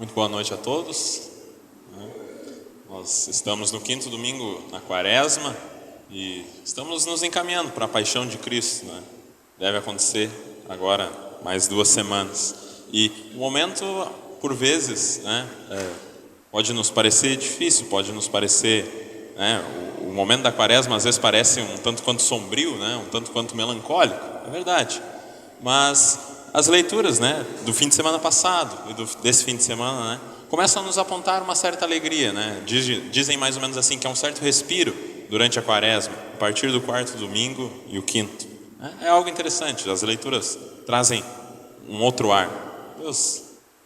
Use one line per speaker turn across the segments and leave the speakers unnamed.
Muito boa noite a todos. Nós estamos no 5º domingo na Quaresma e estamos nos encaminhando para a Paixão de Cristo, né? Deve acontecer agora mais 2 semanas. E o momento, por vezes, né, pode nos parecer difícil, pode nos parecer, né, o momento da Quaresma às vezes parece um tanto quanto sombrio, né, um tanto quanto melancólico, é verdade. Mas as leituras, né, do fim de semana passado e desse fim de semana, né, começam a nos apontar uma certa alegria, né? Dizem mais ou menos assim que é um certo respiro durante a Quaresma, a partir do 4º domingo e o 5º. É algo interessante, as leituras trazem um outro ar.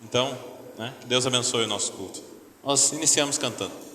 Então, né, que Deus abençoe o nosso culto. Nós iniciamos cantando.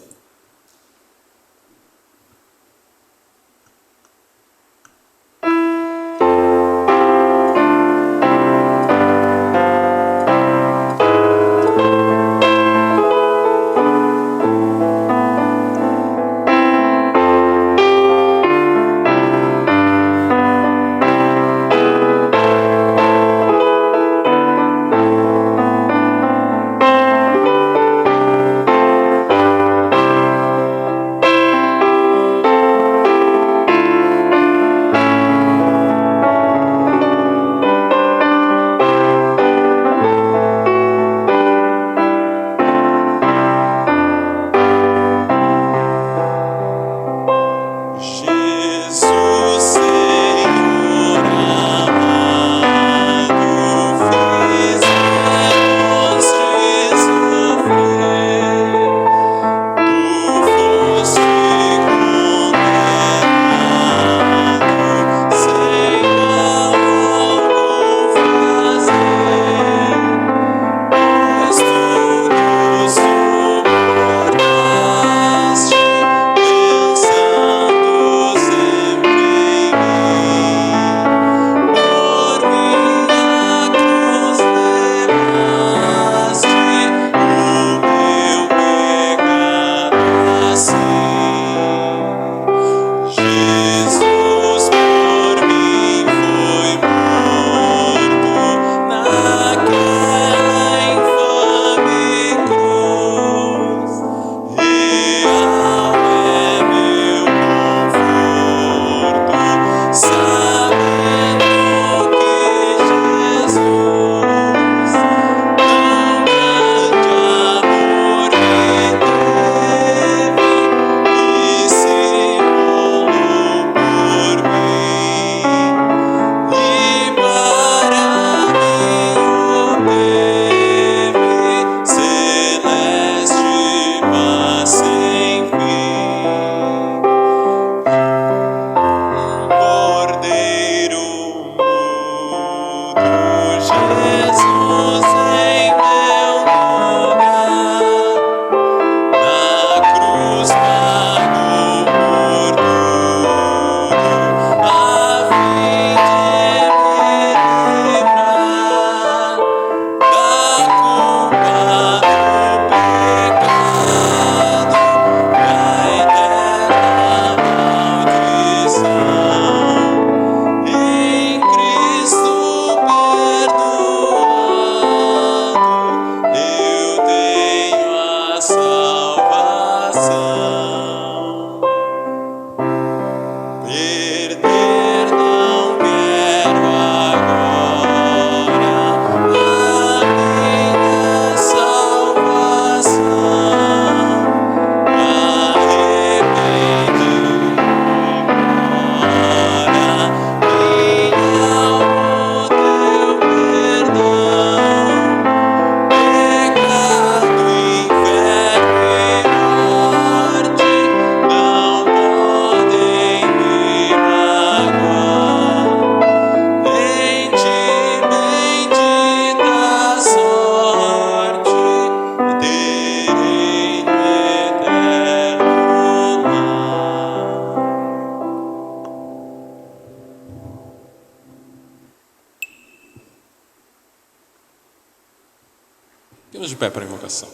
Fiquemos de pé para a invocação.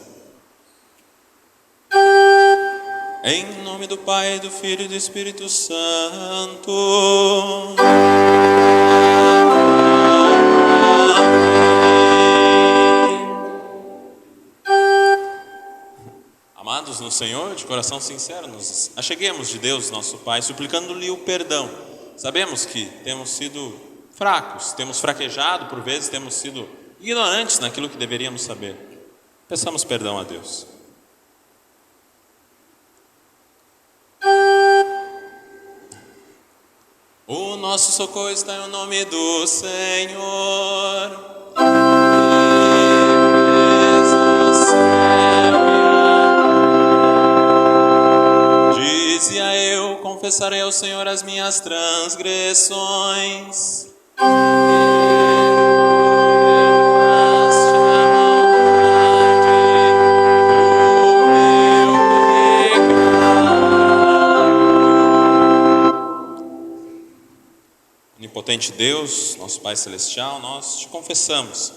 Em nome do Pai, do Filho e do Espírito Santo. Amém. amados no Senhor, de coração sincero, nos acheguemos de Deus, nosso Pai, suplicando-lhe o perdão. Sabemos que temos sido fracos, temos fraquejado por vezes, temos sido ignorantes naquilo que deveríamos saber. Peçamos perdão a Deus. O nosso socorro está no nome do Senhor. Dizia eu, confessarei ao Senhor as minhas transgressões. Onipotente Deus, nosso Pai Celestial, nós te confessamos.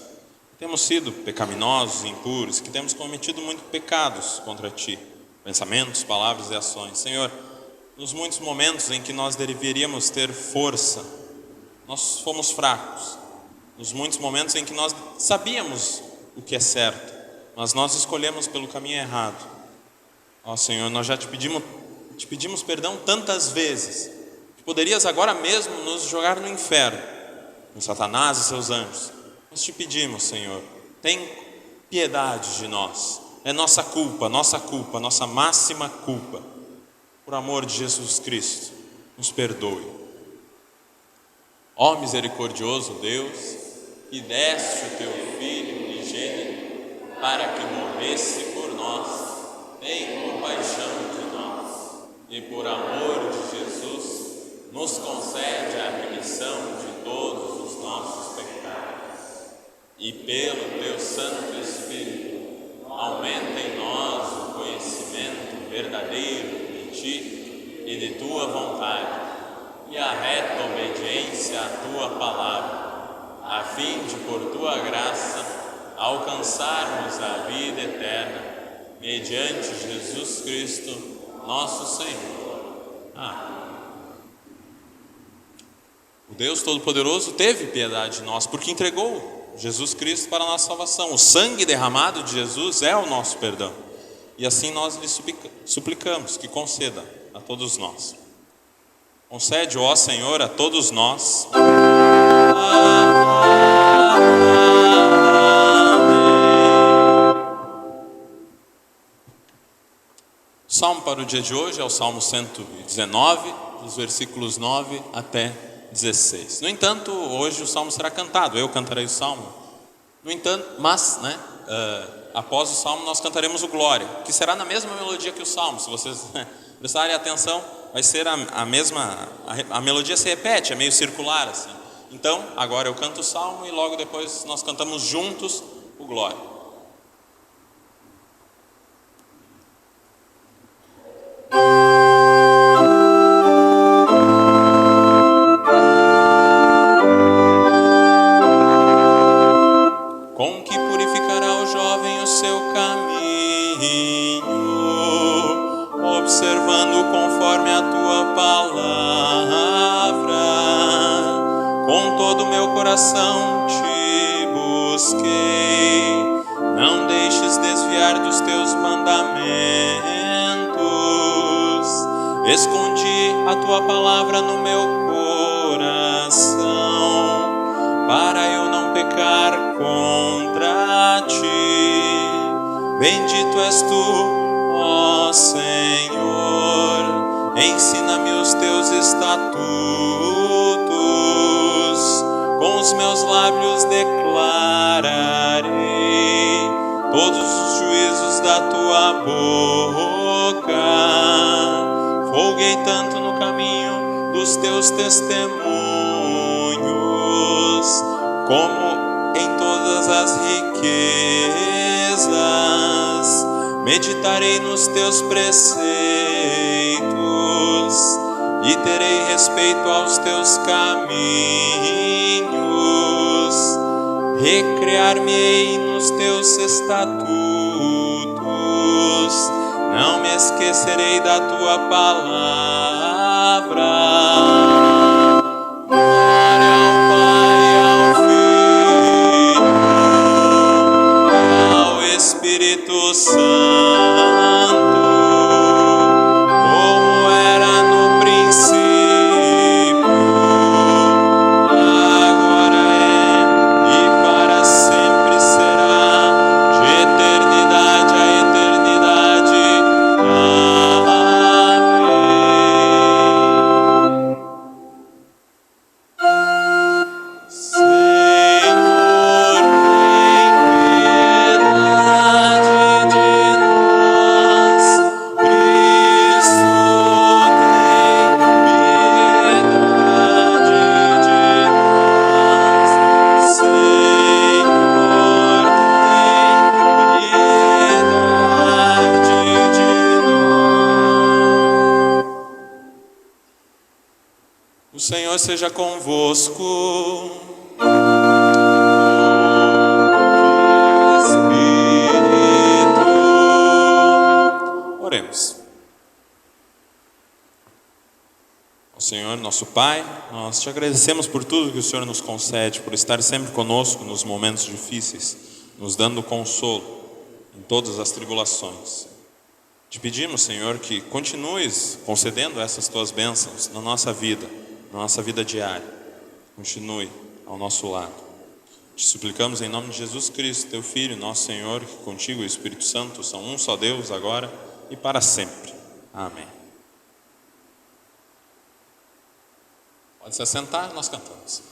Temos sido pecaminosos e impuros, que temos cometido muitos pecados contra Ti, pensamentos, palavras e ações. Senhor, nos muitos momentos em que nós deveríamos ter força, nós fomos fracos. Nos muitos momentos em que nós sabíamos o que é certo, mas nós escolhemos pelo caminho errado. Ó Senhor, nós já te pedimos perdão tantas vezes, que poderias agora mesmo nos jogar no inferno, com Satanás e seus anjos. Nós te pedimos, Senhor, tem piedade de nós. É nossa culpa, nossa máxima culpa. Por amor de Jesus Cristo, nos perdoe. Ó misericordioso Deus, que deste o teu Filho unigênito para que morresse por nós, tem compaixão de nós e por amor de Jesus nos concede a remissão de todos os nossos pecados. E pelo teu Santo Espírito, aumenta em nós o conhecimento verdadeiro de Ti e de Tua vontade, e a reta obediência à Tua palavra, a fim de, por Tua graça, alcançarmos a vida eterna, mediante Jesus Cristo, nosso Senhor. Amém. O Deus Todo-Poderoso teve piedade de nós, porque entregou Jesus Cristo para a nossa salvação. O sangue derramado de Jesus é o nosso perdão. E assim nós lhe suplicamos que conceda a todos nós. Concede, ó Senhor, a todos nós. O salmo para o dia de hoje é o Salmo 119, dos versículos 9 até 16. No entanto, hoje o salmo será cantado, eu cantarei o salmo. No entanto, mas, após o salmo nós cantaremos o Glória, que será na mesma melodia que o salmo. Se vocês prestarem atenção, vai ser a mesma, a melodia se repete, é meio circular assim. Então, agora eu canto o salmo e logo depois nós cantamos juntos o Glória. Com que purificará o jovem o seu caminho, observando conforme a tua palavra. Com todo o meu coração te busquei, não deixes desviar dos teus mandamentos. Escondi a tua palavra no meu coração, para eu não pecar contra ti. Bendito és tu, ó Senhor, ensina-me os teus estatutos, com os meus lábios declararei todos os juízos da tua boca. Folguei tanto no caminho dos teus testemunhos, como em todas as riquezas. Meditarei nos teus preceitos e terei respeito aos teus caminhos. Recrear-me-ei nos teus estatutos, não me esquecerei da tua palavra. Glória ao Pai, ao Filho, ao Espírito Santo, seja convosco. Espírito. Oremos. Ó Senhor, nosso Pai, nós te agradecemos por tudo que o Senhor nos concede, por estar sempre conosco nos momentos difíceis, nos dando consolo em todas as tribulações. Te pedimos, Senhor, que continues concedendo essas tuas bênçãos na nossa vida diária. Continue ao nosso lado. Te suplicamos em nome de Jesus Cristo, teu Filho, nosso Senhor, que contigo e o Espírito Santo são um só Deus, agora e para sempre. Amém. Pode se assentar, nós cantamos.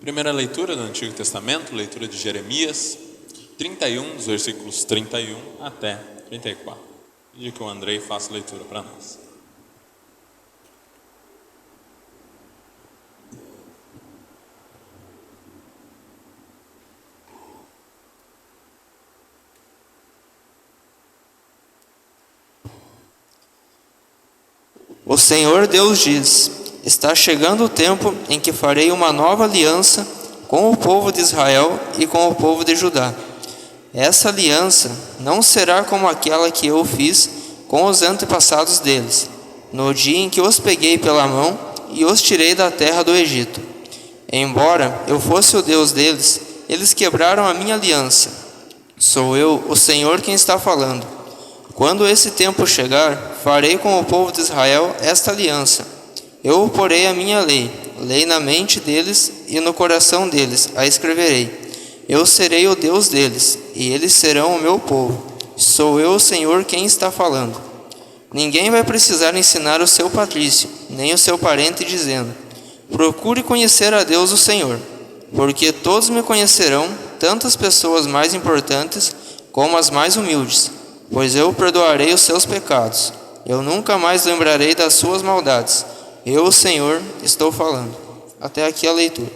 Primeira leitura do Antigo Testamento, leitura de Jeremias 31, dos versículos 31 até 34. Pedi que o Andrei faça a leitura para nós.
O Senhor Deus diz: está chegando o tempo em que farei uma nova aliança com o povo de Israel e com o povo de Judá. Essa aliança não será como aquela que eu fiz com os antepassados deles, no dia em que os peguei pela mão e os tirei da terra do Egito. Embora eu fosse o Deus deles, eles quebraram a minha aliança. Sou eu, o Senhor, quem está falando. Quando esse tempo chegar, farei com o povo de Israel esta aliança. Eu porei a minha lei na mente deles e no coração deles a escreverei. Eu serei o Deus deles, e eles serão o meu povo. Sou eu, o Senhor, quem está falando. Ninguém vai precisar ensinar o seu patrício, nem o seu parente, dizendo: procure conhecer a Deus o Senhor, porque todos me conhecerão, tanto as pessoas mais importantes como as mais humildes, pois eu perdoarei os seus pecados. Eu nunca mais lembrarei das suas maldades. Eu, o Senhor, estou falando. Até aqui a leitura.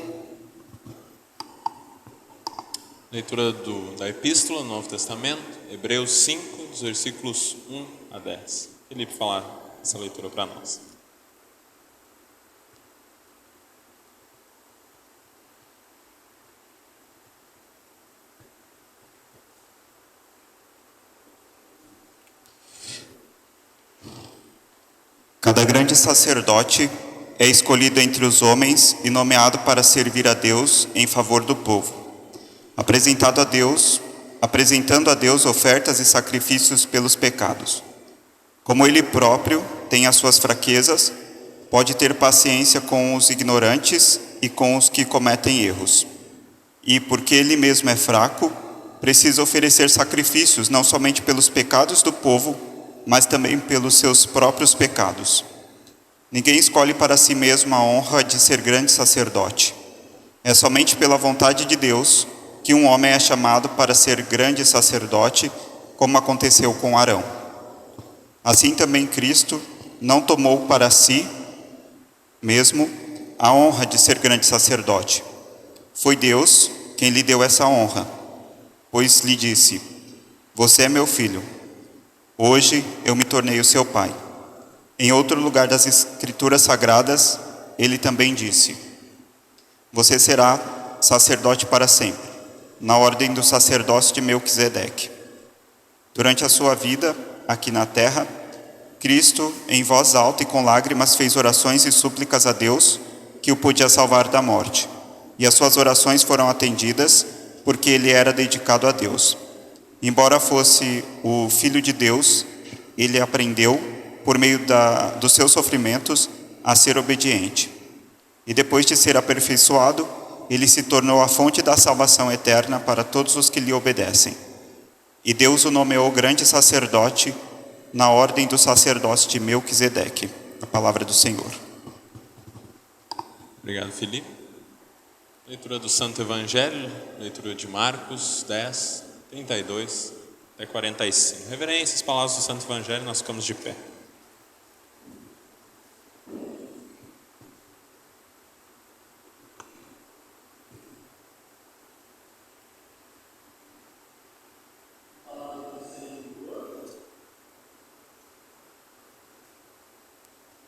Leitura da Epístola do Novo Testamento, Hebreus 5, dos versículos 1 a 10. Felipe falar essa leitura para nós.
Cada grande grande sacerdote, é escolhido entre os homens e nomeado para servir a Deus em favor do povo, apresentando a Deus ofertas e sacrifícios pelos pecados. Como ele próprio tem as suas fraquezas, pode ter paciência com os ignorantes e com os que cometem erros. E porque ele mesmo é fraco, precisa oferecer sacrifícios não somente pelos pecados do povo, mas também pelos seus próprios pecados. Ninguém escolhe para si mesmo a honra de ser grande sacerdote. É somente pela vontade de Deus que um homem é chamado para ser grande sacerdote, como aconteceu com Arão. Assim também Cristo não tomou para si mesmo a honra de ser grande sacerdote. Foi Deus quem lhe deu essa honra, pois lhe disse: você é meu filho, hoje eu me tornei o seu pai. Em outro lugar das Escrituras Sagradas, ele também disse: você será sacerdote para sempre, na ordem do sacerdócio de Melquisedeque. Durante a sua vida aqui na terra, Cristo, em voz alta e com lágrimas, fez orações e súplicas a Deus, que o podia salvar da morte. E as suas orações foram atendidas, porque ele era dedicado a Deus. Embora fosse o Filho de Deus, ele aprendeu, por meio dos seus sofrimentos, a ser obediente. E depois de ser aperfeiçoado, ele se tornou a fonte da salvação eterna para todos os que lhe obedecem. E Deus o nomeou grande sacerdote na ordem do sacerdócio de Melquisedeque. A palavra do Senhor.
Obrigado, Felipe. Leitura do Santo Evangelho, leitura de Marcos 10, 32 até 45. Reverência às palavras do Santo Evangelho, nós ficamos de pé.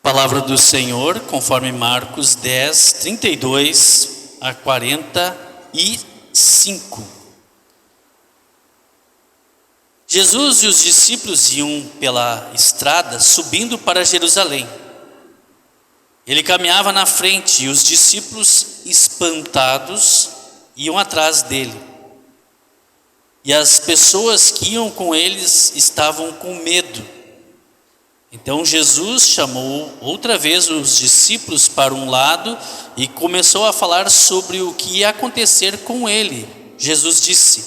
Palavra do Senhor, conforme Marcos 10, 32 a 45. Jesus e os discípulos iam pela estrada subindo para Jerusalém. Ele caminhava na frente e os discípulos, espantados, iam atrás dele. E as pessoas que iam com eles estavam com medo. Então Jesus chamou outra vez os discípulos para um lado e começou a falar sobre o que ia acontecer com ele. Jesus disse: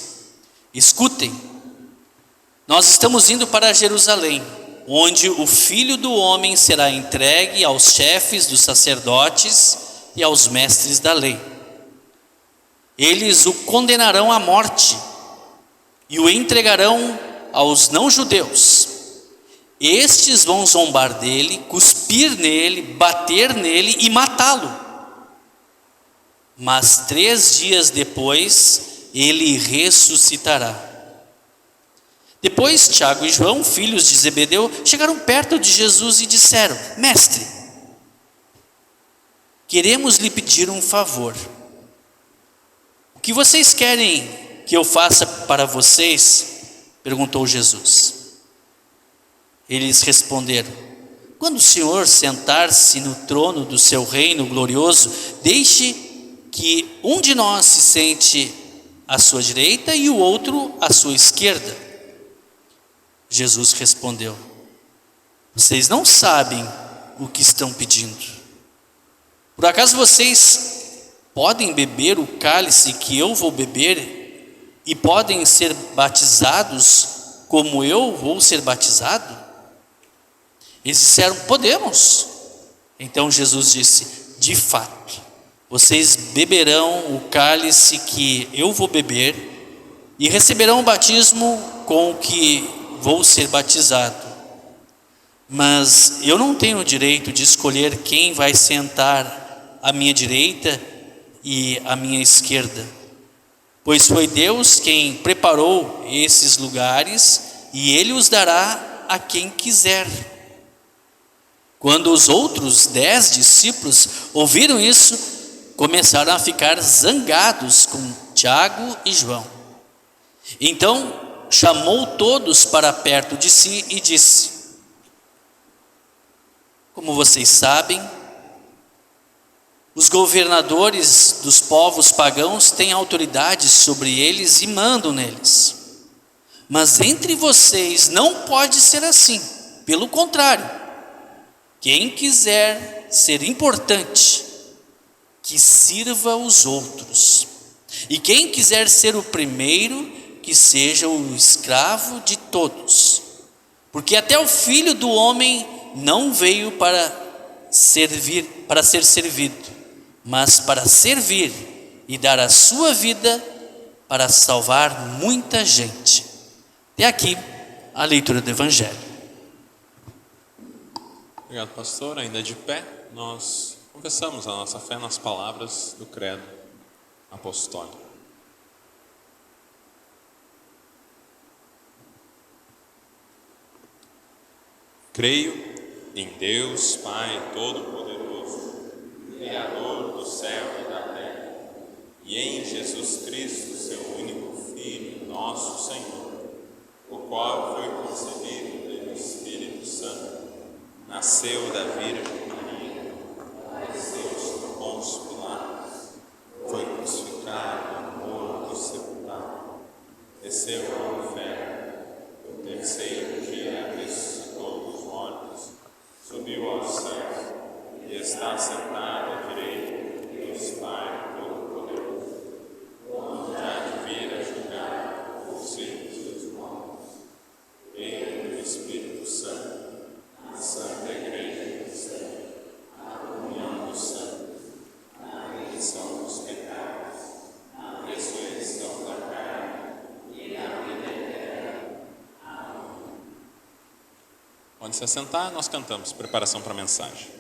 escutem, nós estamos indo para Jerusalém, onde o Filho do Homem será entregue aos chefes dos sacerdotes e aos mestres da lei. Eles o condenarão à morte e o entregarão aos não-judeus. Estes vão zombar dele, cuspir nele, bater nele e matá-lo. Mas 3 dias depois, ele ressuscitará. Depois, Tiago e João, filhos de Zebedeu, chegaram perto de Jesus e disseram: mestre, queremos lhe pedir um favor. O que vocês querem que eu faça para vocês? Perguntou Jesus. Eles responderam: quando o Senhor sentar-se no trono do seu reino glorioso, deixe que um de nós se sente à sua direita e o outro à sua esquerda. Jesus respondeu: vocês não sabem o que estão pedindo. Por acaso vocês podem beber o cálice que eu vou beber e podem ser batizados como eu vou ser batizado? Eles disseram: podemos. Então Jesus disse: de fato, vocês beberão o cálice que eu vou beber e receberão o batismo com o que vou ser batizado. Mas eu não tenho o direito de escolher quem vai sentar à minha direita e à minha esquerda, pois foi Deus quem preparou esses lugares e Ele os dará a quem quiser. Quando os outros 10 discípulos ouviram isso, começaram a ficar zangados com Tiago e João. Então chamou todos para perto de si e disse: Como vocês sabem, os governadores dos povos pagãos têm autoridade sobre eles e mandam neles. Mas entre vocês não pode ser assim. Pelo contrário, quem quiser ser importante, que sirva os outros. E quem quiser ser o primeiro, que seja o escravo de todos. Porque até o Filho do Homem não veio para ser servido, mas para servir e dar a sua vida para salvar muita gente. E aqui a leitura do Evangelho.
Obrigado, pastor. Ainda de pé, nós confessamos a nossa fé nas palavras do credo apostólico. Creio em Deus, Pai Todo-Poderoso, Criador do céu e da terra, e em Jesus Cristo, seu único Filho, nosso Senhor, o qual foi concebido pelo Espírito Santo, nasceu da Virgem Maria, padeceu sob Pôncio Pilatos, foi crucificado, morto e sepultado, desceu ao inferno, no terceiro dia ressuscitou dos mortos, subiu aos céus e está sentado à direita de Deus Pai Todo-Poderoso, onde há de vir a julgar os vivos e os mortos. Creio no Espírito Santo, a Santa Igreja Cristã, a comunhão dos santos, a remissão dos pecados, a ressurreição da carne e a vida eterna. Amém. Onde se assentar, nós cantamos preparação para a mensagem.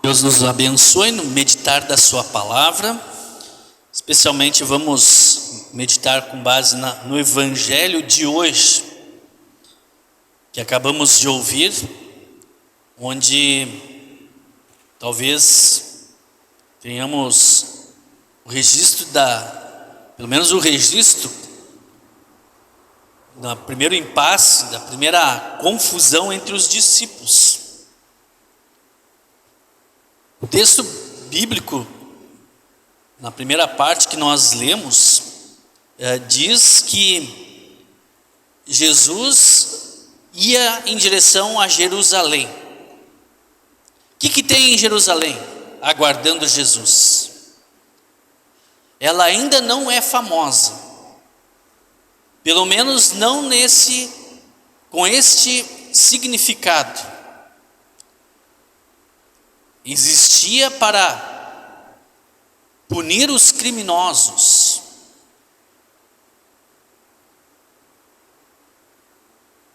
Deus nos abençoe no meditar da sua palavra. Especialmente vamos meditar com base no Evangelho de hoje, que acabamos de ouvir, onde talvez tenhamos o registro pelo menos o registro do primeiro impasse, da primeira confusão entre os discípulos. O texto bíblico, na primeira parte que nós lemos, diz que Jesus ia em direção a Jerusalém. O que tem em Jerusalém aguardando Jesus? Ela ainda não é famosa, pelo menos não com este significado. Existia para punir os criminosos.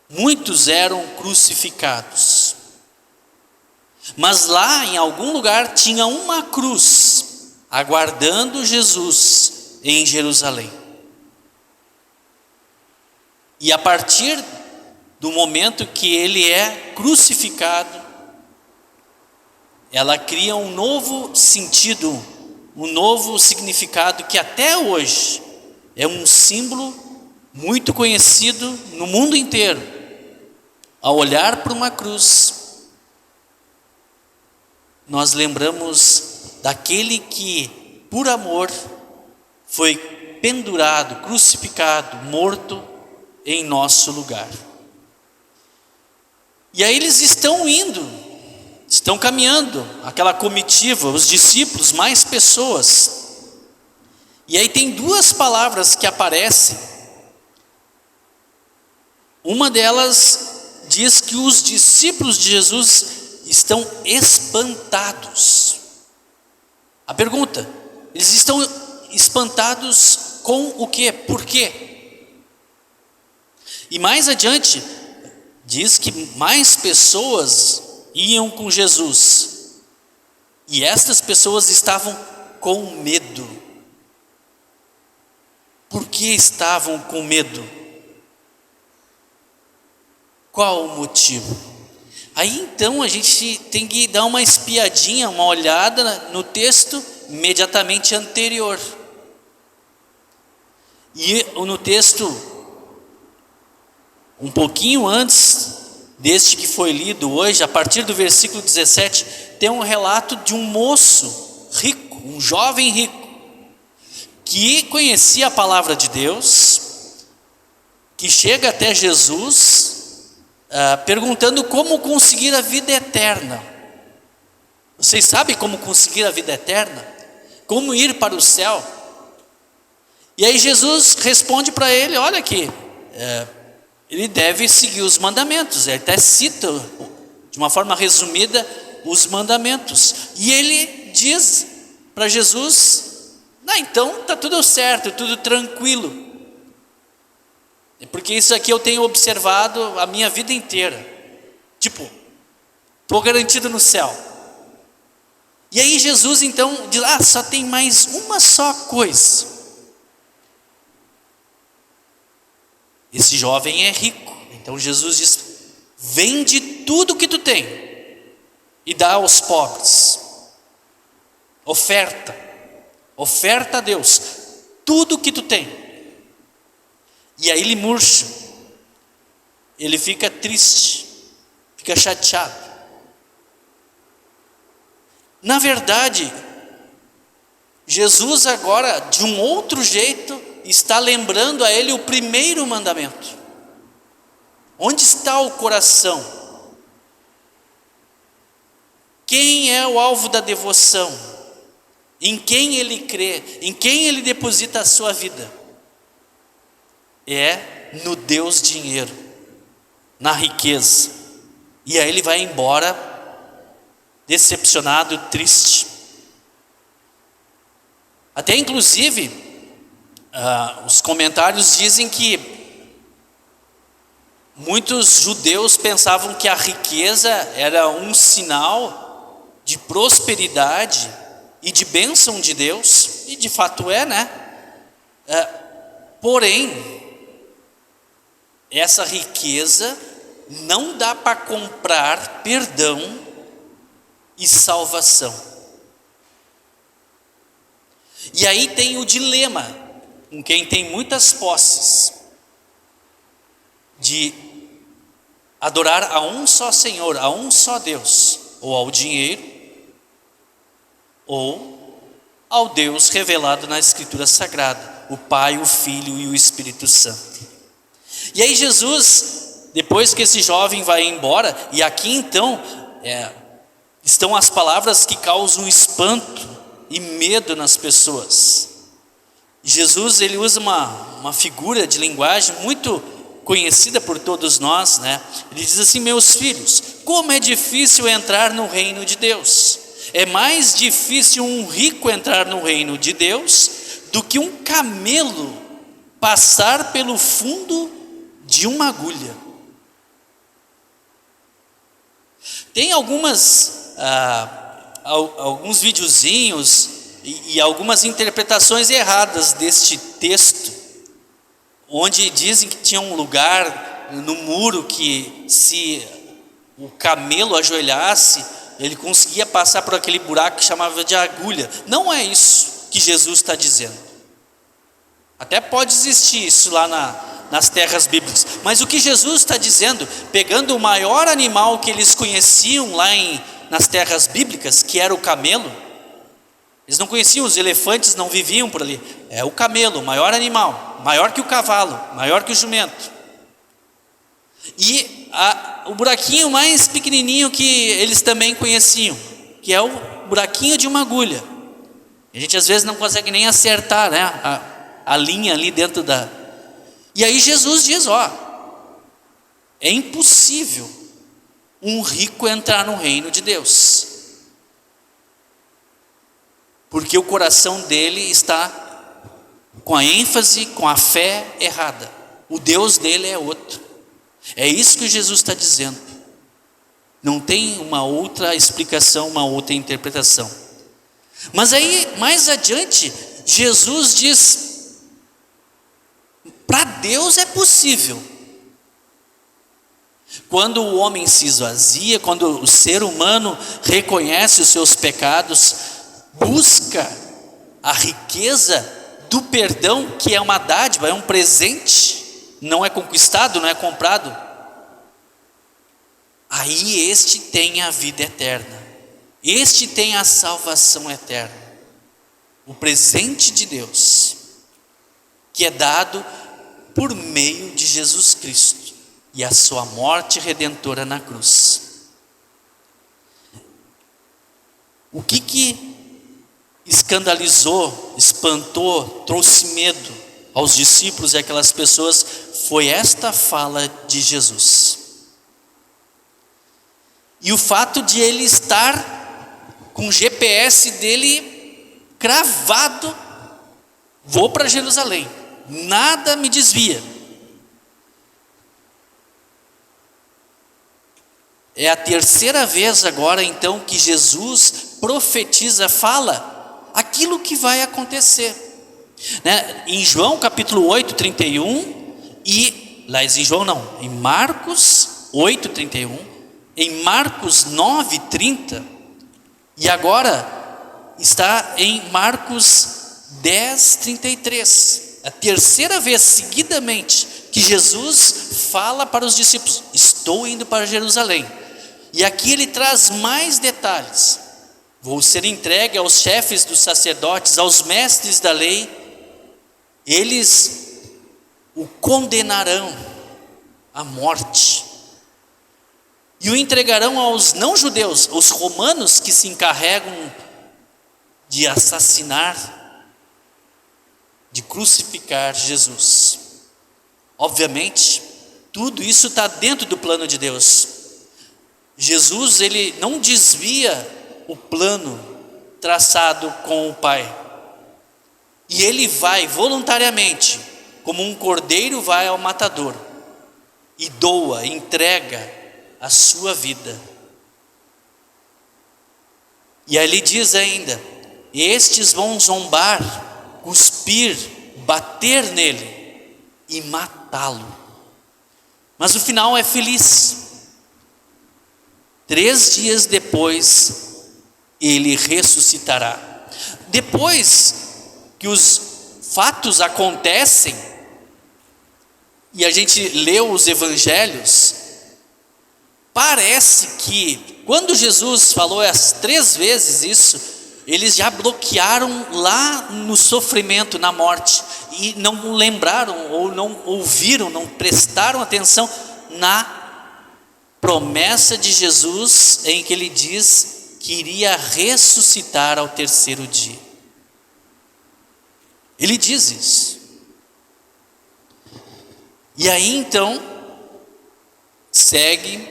Muitos eram crucificados. Mas lá em algum lugar tinha uma cruz aguardando Jesus em Jerusalém. E a partir do momento que ele é crucificado, ela cria um novo sentido, um novo significado que até hoje é um símbolo muito conhecido no mundo inteiro. Ao olhar para uma cruz, nós lembramos daquele que, por amor, foi pendurado, crucificado, morto em nosso lugar. E aí eles estão caminhando, aquela comitiva, os discípulos, mais pessoas. E aí tem duas palavras que aparecem. Uma delas diz que os discípulos de Jesus estão espantados. A pergunta: eles estão espantados com o quê? Por quê? E mais adiante, diz que mais pessoas iam com Jesus. E estas pessoas estavam com medo. Por que estavam com medo? Qual o motivo? Aí então a gente tem que dar uma espiadinha, uma olhada no texto imediatamente anterior. E no texto um pouquinho antes deste que foi lido hoje, a partir do versículo 17, tem um relato de um moço rico, um jovem rico, que conhecia a palavra de Deus, que chega até Jesus, perguntando como conseguir a vida eterna. Vocês sabem como conseguir a vida eterna? Como ir para o céu? E aí Jesus responde para ele: olha aqui, ele deve seguir os mandamentos. Ele até cita, de uma forma resumida, os mandamentos. E ele diz para Jesus: então está tudo certo, tudo tranquilo. Porque isso aqui eu tenho observado a minha vida inteira. Tipo, estou garantido no céu. E aí Jesus então diz: só tem mais uma só coisa. Esse jovem é rico. Então Jesus diz: vende tudo que tu tem e dá aos pobres. Oferta a Deus tudo que tu tem. E aí ele murcha, ele fica triste, fica chateado. Na verdade, Jesus agora, de um outro jeito, está lembrando a ele o primeiro mandamento. Onde está o coração? Quem é o alvo da devoção? Em quem ele crê? Em quem ele deposita a sua vida? É no Deus dinheiro, na riqueza. E aí ele vai embora decepcionado, triste. Até inclusive os comentários dizem que muitos judeus pensavam que a riqueza era um sinal de prosperidade e de bênção de Deus, e de fato é, né? Porém, essa riqueza não dá para comprar perdão e salvação. E aí tem o dilema com quem tem muitas posses de adorar a um só Senhor, a um só Deus, ou ao dinheiro, ou ao Deus revelado na Escritura Sagrada, o Pai, o Filho e o Espírito Santo. E aí Jesus, depois que esse jovem vai embora, e aqui então estão as palavras que causam espanto e medo nas pessoas. Jesus, ele usa uma figura de linguagem muito conhecida por todos nós, né? Ele diz assim: meus filhos, como é difícil entrar no reino de Deus. É mais difícil um rico entrar no reino de Deus do que um camelo passar pelo fundo de uma agulha. Tem alguns videozinhos e algumas interpretações erradas deste texto, onde dizem que tinha um lugar no muro que, se o camelo ajoelhasse, ele conseguia passar por aquele buraco que chamava de agulha. Não é isso que Jesus está dizendo. Até pode existir isso lá nas terras bíblicas, mas o que Jesus está dizendo, pegando o maior animal que eles conheciam lá nas terras bíblicas, que era o camelo. Eles não conheciam, os elefantes não viviam por ali. É o camelo, o maior animal, maior que o cavalo, maior que o jumento. E o buraquinho mais pequenininho que eles também conheciam, que é o buraquinho de uma agulha. A gente às vezes não consegue nem acertar, né, a linha ali dentro da... E aí Jesus diz, é impossível um rico entrar no reino de Deus, porque o coração dele está com a ênfase, com a fé errada. O Deus dele é outro. É isso que Jesus está dizendo. Não tem uma outra explicação, uma outra interpretação. Mas aí, mais adiante, Jesus diz: para Deus é possível. Quando o homem se esvazia, quando o ser humano reconhece os seus pecados, busca a riqueza do perdão, que é uma dádiva, é um presente, não é conquistado, não é comprado, aí este tem a vida eterna, este tem a salvação eterna, o presente de Deus, que é dado por meio de Jesus Cristo e a sua morte redentora na cruz. O que escandalizou, espantou, trouxe medo aos discípulos e aquelas pessoas foi esta fala de Jesus. E o fato de ele estar com o GPS dele cravado: vou para Jerusalém, nada me desvia. É a terceira vez agora então que Jesus profetiza, fala aquilo que vai acontecer, né? Em João capítulo 8, 31, e lá em João não, em Marcos 8, 31, em Marcos 9, 30, e agora está em Marcos 10, 33, a terceira vez seguidamente que Jesus fala para os discípulos: estou indo para Jerusalém. E aqui ele traz mais detalhes: vou ser entregue aos chefes dos sacerdotes, aos mestres da lei, eles o condenarão à morte e o entregarão aos não-judeus, os romanos, que se encarregam de assassinar, de crucificar Jesus. Obviamente, tudo isso está dentro do plano de Deus. Jesus, ele não desvia o plano traçado com o Pai, e ele vai voluntariamente, como um cordeiro vai ao matador, e doa, entrega a sua vida. E aí ele diz ainda: estes vão zombar, cuspir, bater nele e matá-lo, mas o final é feliz. 3 dias depois ele ressuscitará. Depois que os fatos acontecem, e a gente lê os evangelhos, parece que quando Jesus falou as 3 vezes isso, eles já bloquearam lá no sofrimento, na morte, e não lembraram, ou não ouviram, não prestaram atenção na promessa de Jesus, em que ele diz que iria ressuscitar ao 3º dia. Ele diz isso. E aí então, segue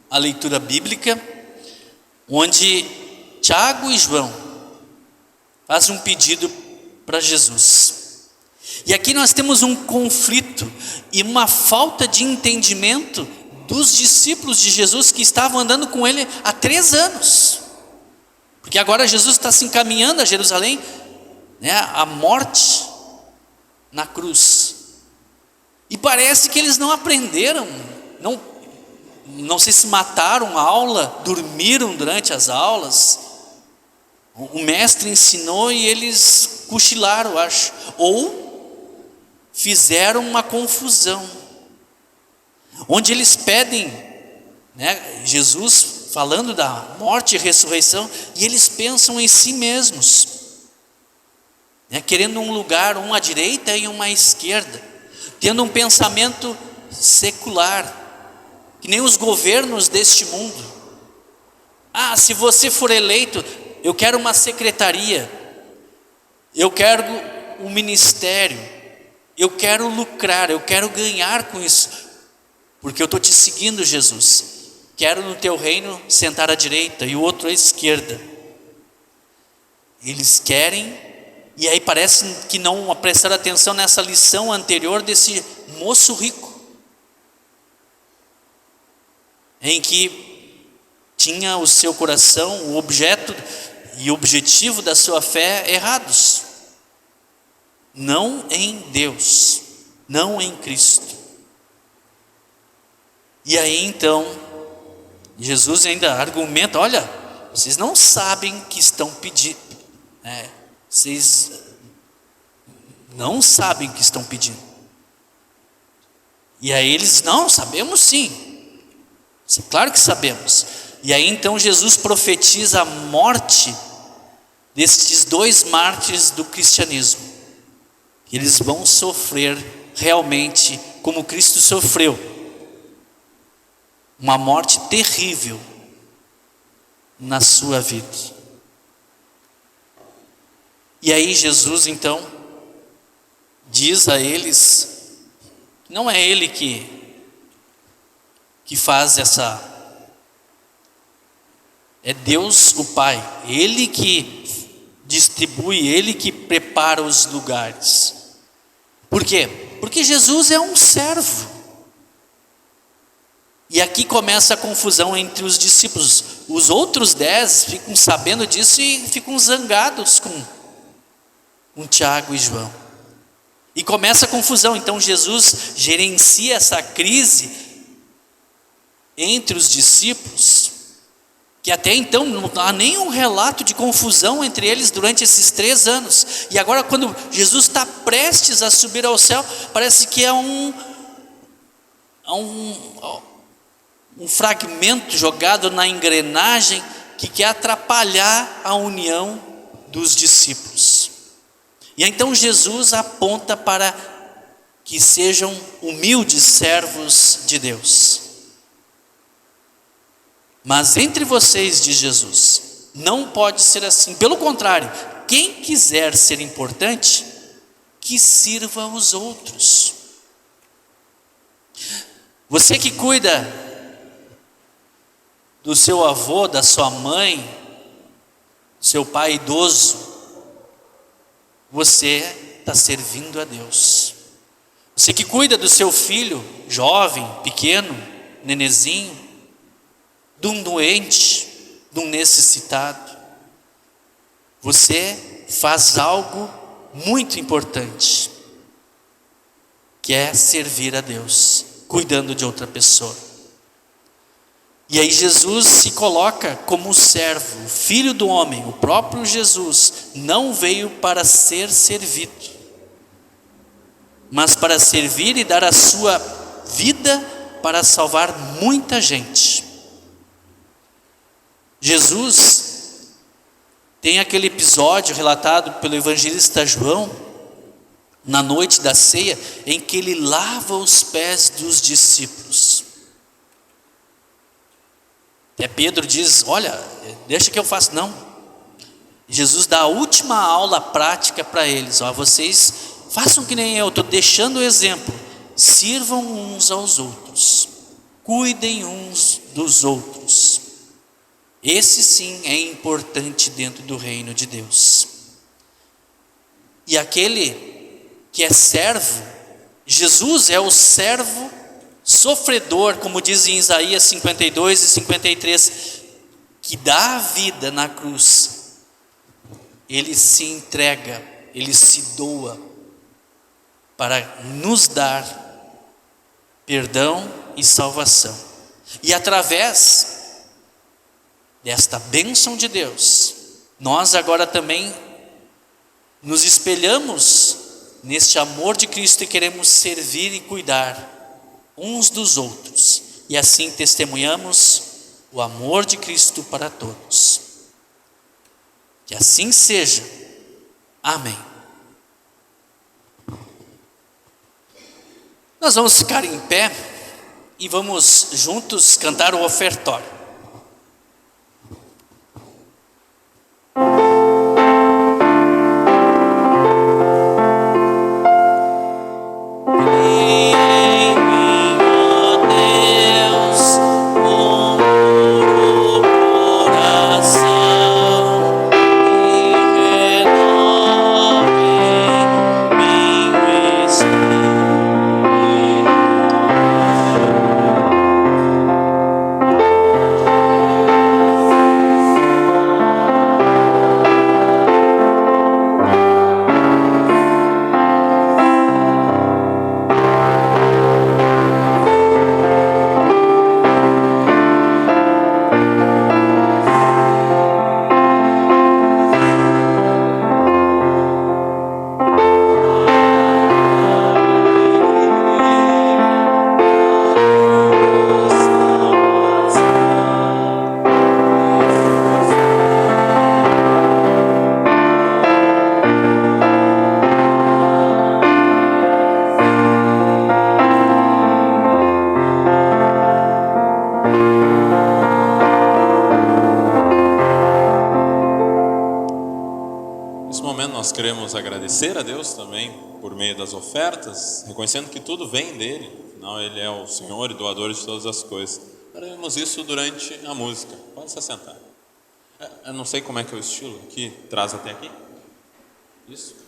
a leitura bíblica, onde Tiago e João fazem um pedido para Jesus. E aqui nós temos um conflito e uma falta de entendimento dos discípulos de Jesus que estavam andando com ele há 3 anos. Porque agora Jesus está se encaminhando a Jerusalém, né, a morte na cruz. E parece que eles não aprenderam, não sei se mataram a aula, dormiram durante as aulas. O mestre ensinou e eles cochilaram, acho, ou fizeram uma confusão, onde eles pedem, né, Jesus falando da morte e ressurreição, e eles pensam em si mesmos, né, querendo um lugar, um à direita e um à esquerda, tendo um pensamento secular, que nem os governos deste mundo. Se você for eleito, eu quero uma secretaria, eu quero um ministério, eu quero lucrar, eu quero ganhar com isso, porque eu estou te seguindo, Jesus. Quero no teu reino sentar à direita e o outro à esquerda. Eles querem, e aí parece que não prestaram atenção nessa lição anterior desse moço rico, em que tinha o seu coração, o objeto e o objetivo da sua fé errados. Não em Deus, não em Cristo. E aí então, Jesus ainda argumenta: olha, vocês não sabem que estão pedindo, vocês não sabem que estão pedindo. E aí eles: não, sabemos sim, claro que sabemos. E aí então Jesus profetiza a morte destes 2 mártires do cristianismo. Eles vão sofrer realmente como Cristo sofreu, uma morte terrível na sua vida. E aí Jesus então diz a eles, não é ele que faz essa, é Deus o Pai, ele que distribui, ele que prepara os lugares. Por quê? Porque Jesus é um servo. E aqui começa a confusão entre os discípulos. Os outros 10 ficam sabendo disso e ficam zangados com Tiago e João. E começa a confusão. Então Jesus gerencia essa crise entre os discípulos, que até então não há nenhum relato de confusão entre eles durante esses 3 anos. E agora, quando Jesus está prestes a subir ao céu, parece que é um fragmento jogado na engrenagem que quer atrapalhar a união dos discípulos. E então Jesus aponta para que sejam humildes servos de Deus. Mas entre vocês, diz Jesus, não pode ser assim. Pelo contrário, quem quiser ser importante, que sirva aos outros. Você que cuida do seu avô, da sua mãe, do seu pai idoso, você está servindo a Deus. Você que cuida do seu filho, jovem, pequeno, nenezinho, de um doente, de um necessitado, você faz algo muito importante, que é servir a Deus, cuidando de outra pessoa. E aí Jesus se coloca como servo, o Filho do homem, o próprio Jesus, não veio para ser servido, mas para servir e dar a sua vida para salvar muita gente. Jesus tem aquele episódio relatado pelo evangelista João, na noite da ceia, em que ele lava os pés dos discípulos. Até Pedro diz: olha, deixa que eu faço. Não, Jesus dá a última aula prática para eles: ó, vocês façam que nem eu, estou deixando o exemplo, sirvam uns aos outros, cuidem uns dos outros. Esse sim é importante dentro do reino de Deus. E aquele que é servo, Jesus é o servo sofredor, como diz em Isaías 52 e 53, que dá a vida na cruz. Ele se entrega, ele se doa para nos dar perdão e salvação. E através desta bênção de Deus, nós agora também nos espelhamos neste amor de Cristo e queremos servir e cuidar uns dos outros, e assim testemunhamos o amor de Cristo para todos. Que assim seja. Amém. Nós vamos ficar em pé e vamos juntos cantar o ofertório.
Nós queremos agradecer a Deus também por meio das ofertas, reconhecendo que tudo vem dele, afinal ele é o Senhor e doador de todas as coisas. Faremos isso durante a música. Pode se assentar. Eu não sei como é que é o estilo aqui, traz até aqui. Isso.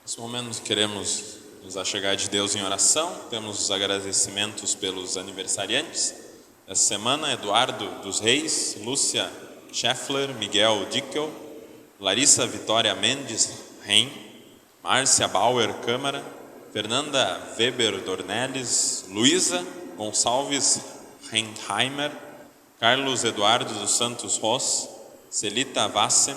Nesse momento queremos nos achegar de Deus em oração. Temos os agradecimentos pelos aniversariantes essa semana: Eduardo dos Reis, Lúcia Scheffler, Miguel Dickel, Larissa Vitória Mendes Reim, Márcia Bauer Câmara, Fernanda Weber Dornelles, Luísa Gonçalves Reinheimer, Carlos Eduardo dos Santos Ross, Celita Vassen,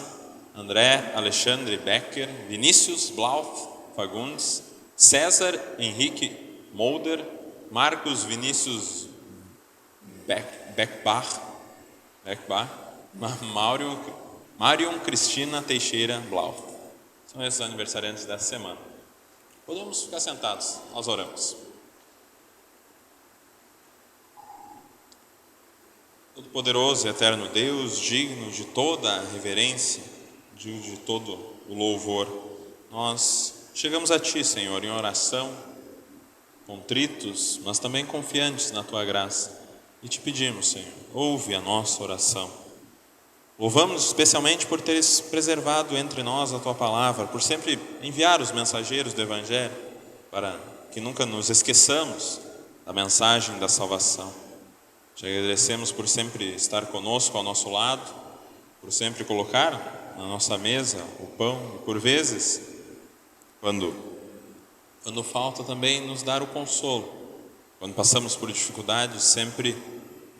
André Alexandre Becker, Vinícius Blauth Fagundes, César Henrique Molder, Marcos Vinícius Beckbach, Marion Cristina Teixeira Blauth. São esses aniversariantes dessa semana. Podemos ficar sentados, nós oramos. Todo-poderoso e eterno Deus, digno de toda a reverência, de todo o louvor, nós chegamos a Ti, Senhor, em oração, contritos, mas também confiantes na Tua graça, e Te pedimos, Senhor, ouve a nossa oração. Louvamos especialmente por teres preservado entre nós a Tua palavra, por sempre enviar os mensageiros do Evangelho, para que nunca nos esqueçamos da mensagem da salvação. Te agradecemos por sempre estar conosco ao nosso lado, por sempre colocar na nossa mesa o pão, e por vezes, quando falta, também nos dar o consolo. Quando passamos por dificuldades, sempre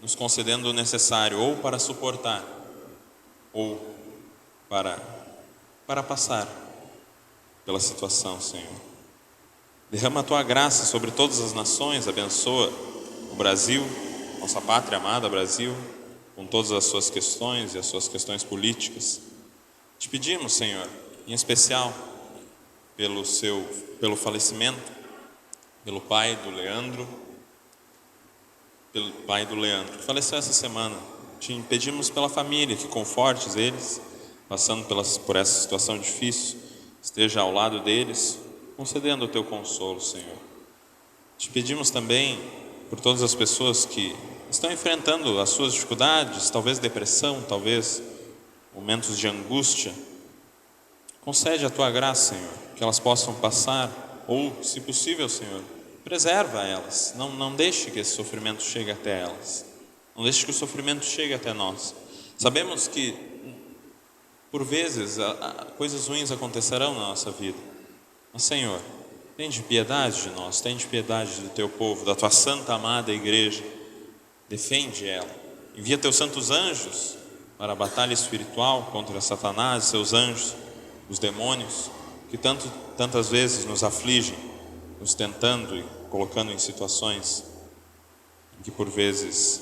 nos concedendo o necessário, ou para suportar, ou para passar pela situação, Senhor. Derrama a Tua graça sobre todas as nações, abençoa o Brasil, nossa pátria amada Brasil, com todas as suas questões e as suas questões políticas. Te pedimos, Senhor, em especial pelo falecimento, pelo pai do Leandro, que faleceu essa semana. Te pedimos pela família, que confortes eles, passando por essa situação difícil, esteja ao lado deles, concedendo o Teu consolo, Senhor. Te pedimos também por todas as pessoas que estão enfrentando as suas dificuldades, talvez depressão, talvez momentos de angústia. Concede a Tua graça, Senhor, que elas possam passar, ou, se possível, Senhor, preserva elas. Não deixe que esse sofrimento chegue até elas. Não deixe que o sofrimento chegue até nós. Sabemos que, por vezes, coisas ruins acontecerão na nossa vida. Mas, Senhor, tende piedade de nós, tende piedade do Teu povo, da Tua santa, amada igreja. Defende ela. Envia Teus santos anjos para a batalha espiritual contra Satanás, seus anjos, os demônios, que tantas vezes nos afligem, nos tentando e colocando em situações em que, por vezes,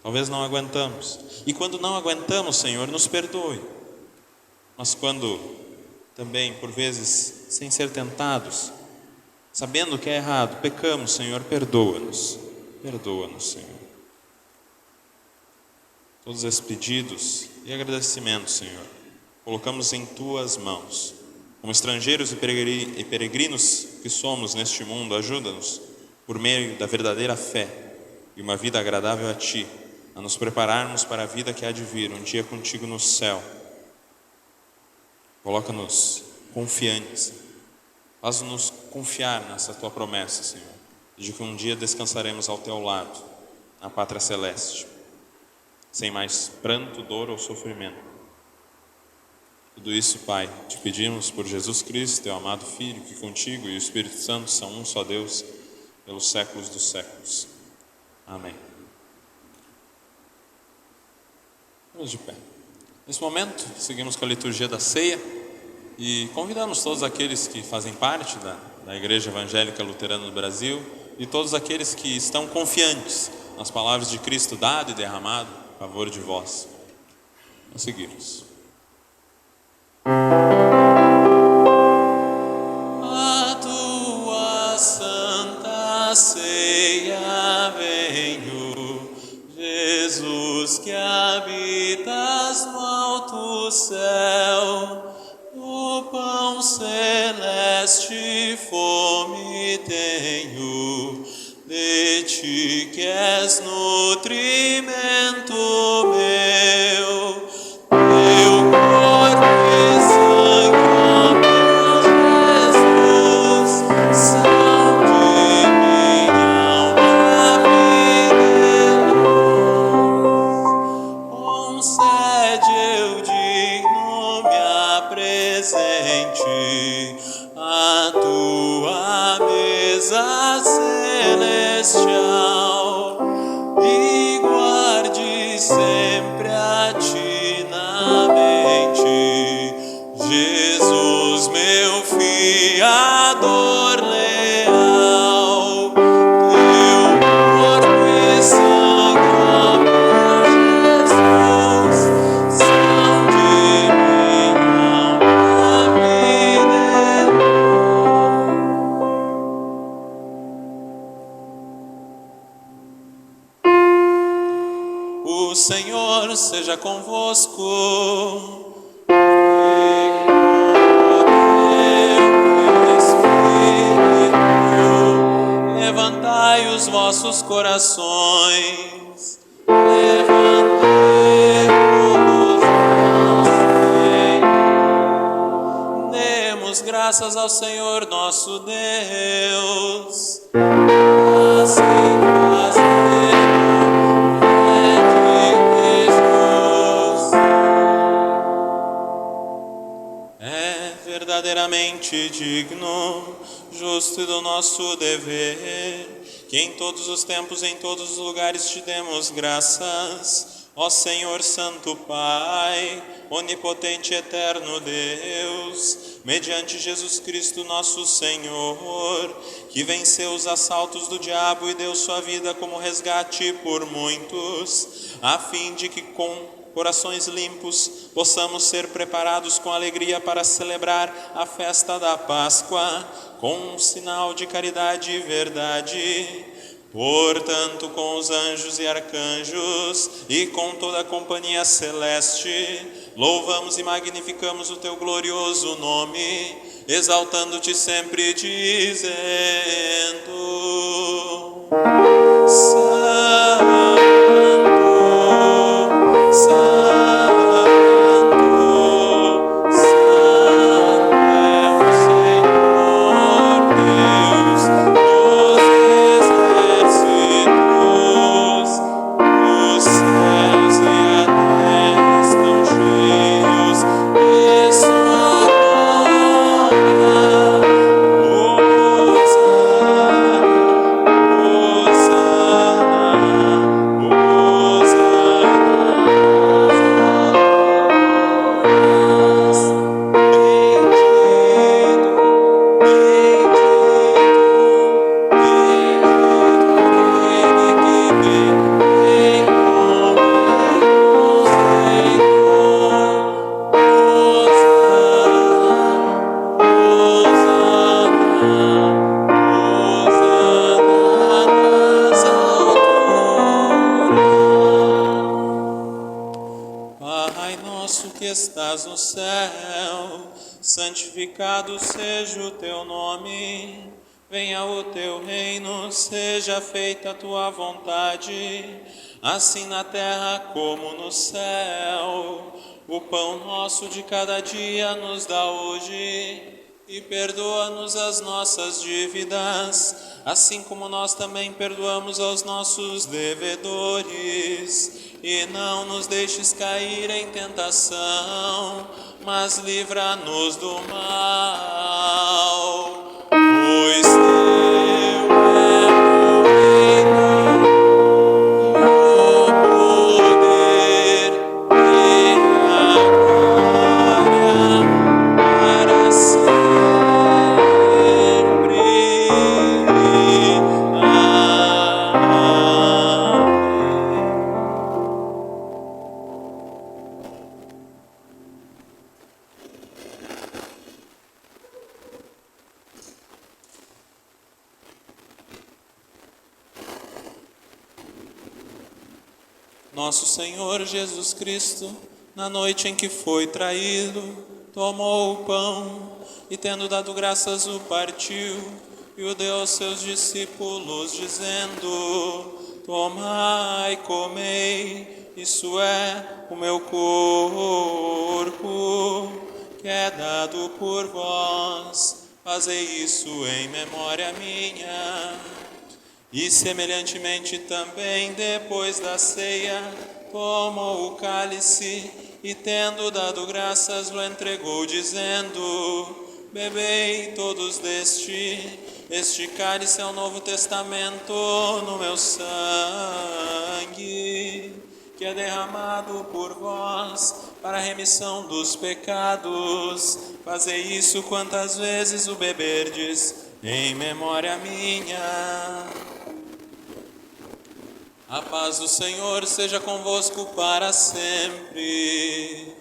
talvez não aguentamos. E quando não aguentamos, Senhor, nos perdoe. Mas quando também, por vezes, sem ser tentados, sabendo que é errado, pecamos, Senhor, perdoa-nos. Perdoa-nos, Senhor. Todos esses pedidos e agradecimentos, Senhor, colocamos em Tuas mãos. Como estrangeiros e peregrinos que somos neste mundo, ajuda-nos, por meio da verdadeira fé e uma vida agradável a Ti, a nos prepararmos para a vida que há de vir, um dia contigo no céu. Coloca-nos confiantes, faz-nos confiar nessa Tua promessa, Senhor, de que um dia descansaremos ao Teu lado, na pátria celeste, sem mais pranto, dor ou sofrimento. Tudo isso, Pai, te pedimos por Jesus Cristo, Teu amado Filho, que contigo e o Espírito Santo são um só Deus, pelos séculos dos séculos. Amém. Vamos de pé. Nesse momento, seguimos com a liturgia da ceia e convidamos todos aqueles que fazem parte da Igreja Evangélica Luterana do Brasil e todos aqueles que estão confiantes nas palavras de Cristo dado e derramado a favor de vós. Vamos seguir-nos.
A Tua santa ceia venho, Jesus que habitas no alto céu, o pão celeste fome tenho, de Ti que és nutrimento meu, Teu corpo e sangue, ó meu Jesus.
sempre a ti na mente, Jesus, meu fiador leal, teu corpo e sangue, ó meu Jesus, são de minha vida eterna. O Senhor seja convosco. Levantai os vossos corações, levantemos os demos graças ao Senhor nosso Deus. Assim fazemos, é verdadeiramente digno, justo e do nosso dever, que em todos os tempos, em todos os lugares te demos graças, ó Senhor Santo Pai, onipotente e eterno Deus, mediante Jesus Cristo nosso Senhor, que venceu os assaltos do diabo e deu sua vida como resgate por muitos, a fim de que com corações limpos, possamos ser preparados com alegria para celebrar a festa da Páscoa, com um sinal de caridade e verdade. Portanto, com os anjos e arcanjos e com toda a companhia celeste, louvamos e magnificamos o teu glorioso nome, exaltando-te sempre, dizendo: Santo, no céu, santificado seja o teu nome, venha o teu reino, seja feita a tua vontade, assim na terra como no céu. O pão nosso de cada dia nos dá hoje, e perdoa-nos as nossas dívidas, assim como nós também perdoamos aos nossos devedores. E não nos deixes cair em tentação, mas livra-nos do mal. Pois teu é o reino, o poder e a glória para sempre. Nosso Senhor Jesus Cristo, na noite em que foi traído, tomou o pão e, tendo dado graças, o partiu e o deu aos seus discípulos, dizendo: Tomai, comei, isso é o meu corpo, que é dado por vós. Fazei isso em memória minha. E semelhantemente também, depois da ceia, tomou o cálice e, tendo dado graças, o entregou, dizendo: Bebei todos deste, este cálice é o Novo Testamento no meu sangue. que é derramado por vós para a remissão dos pecados. Fazei isso quantas vezes o beberdes, em memória minha. A paz do Senhor seja convosco para sempre.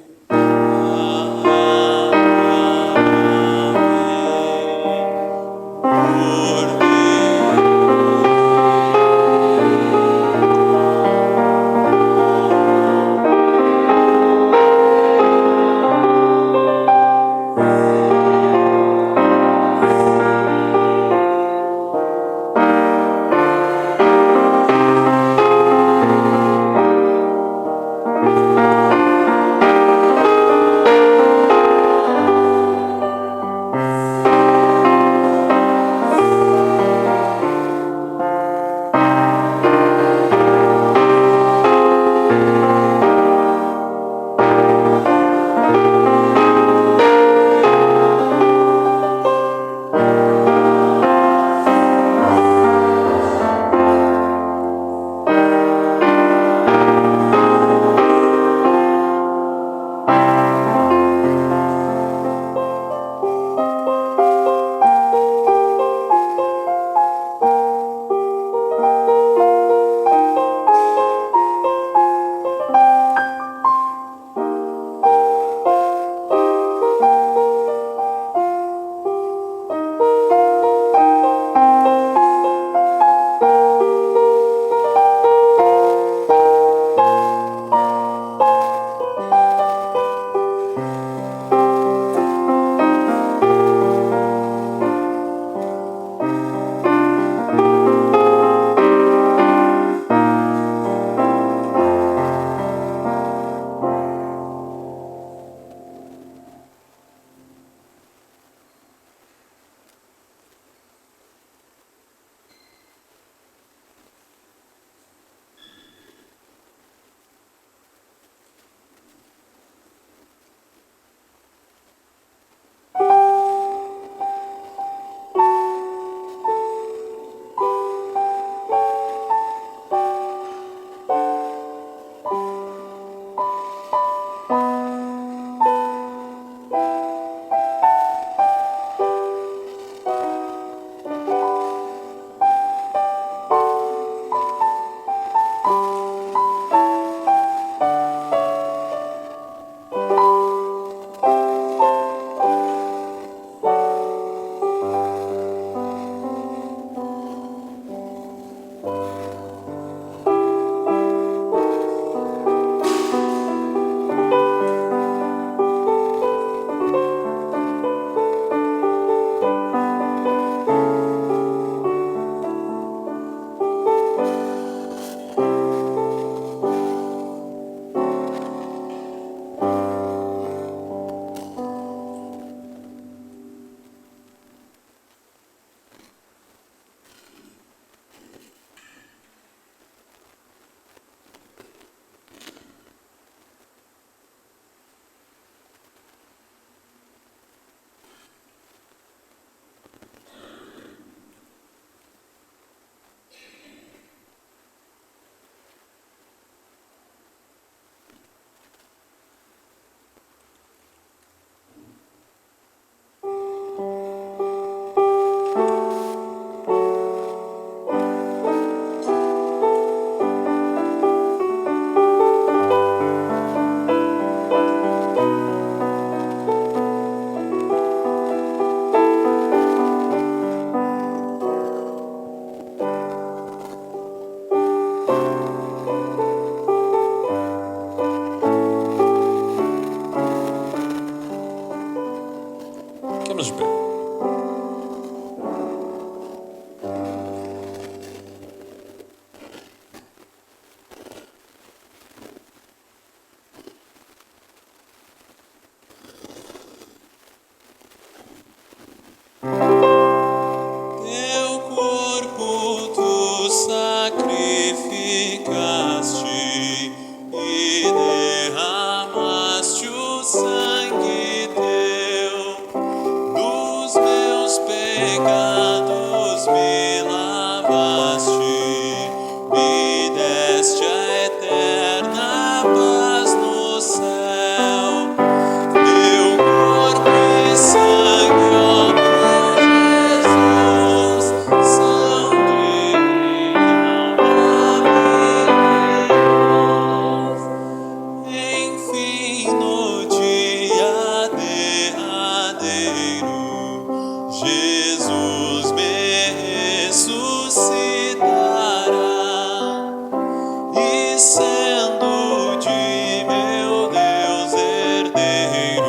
sendo de meu Deus herdeiro,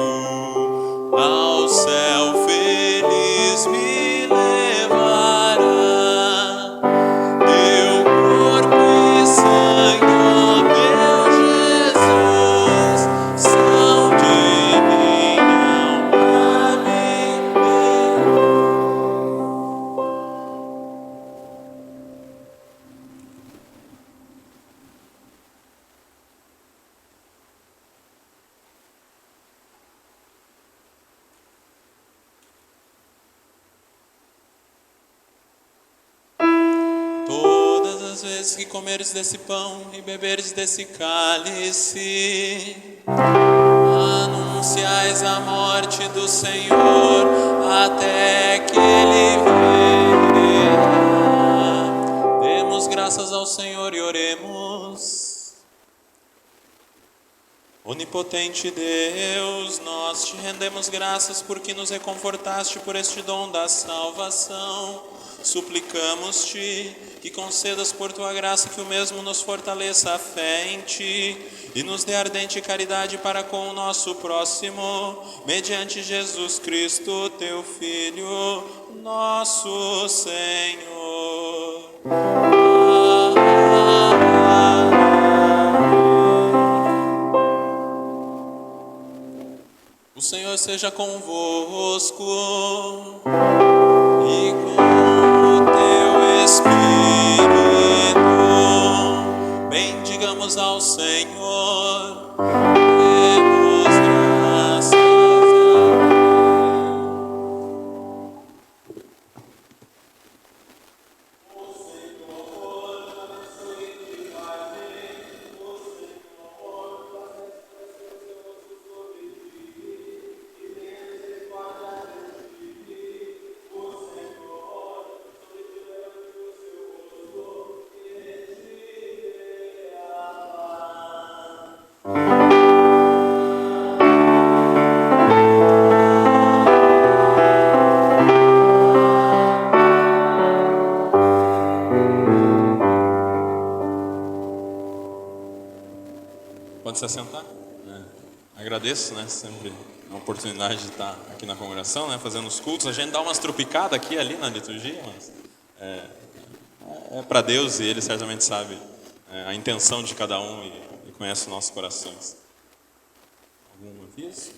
ao céu feliz me levará. Teu corpo e sangue, ó meu Jesus, são de minha alma viver. Todas as vezes que comeres desse pão e beberes desse cálice, anunciais a morte do Senhor até que Ele venha. Demos graças ao Senhor e oremos. Onipotente Deus, nós te rendemos graças porque nos reconfortaste por este dom da salvação. Suplicamos-te que concedas por tua graça que o mesmo nos fortaleça a fé em ti e nos dê ardente caridade para com o nosso próximo, mediante Jesus Cristo, teu Filho, nosso Senhor. O Senhor seja convosco e com o teu Espírito. Bendigamos ao Senhor. Demos graças a Pode se assentar. Agradeço, sempre a oportunidade de estar aqui na congregação, fazendo os cultos. A gente dá umas trupicadas aqui e ali na liturgia, mas é para Deus e Ele certamente sabe a intenção de cada um e conhece os nossos corações. Algum aviso?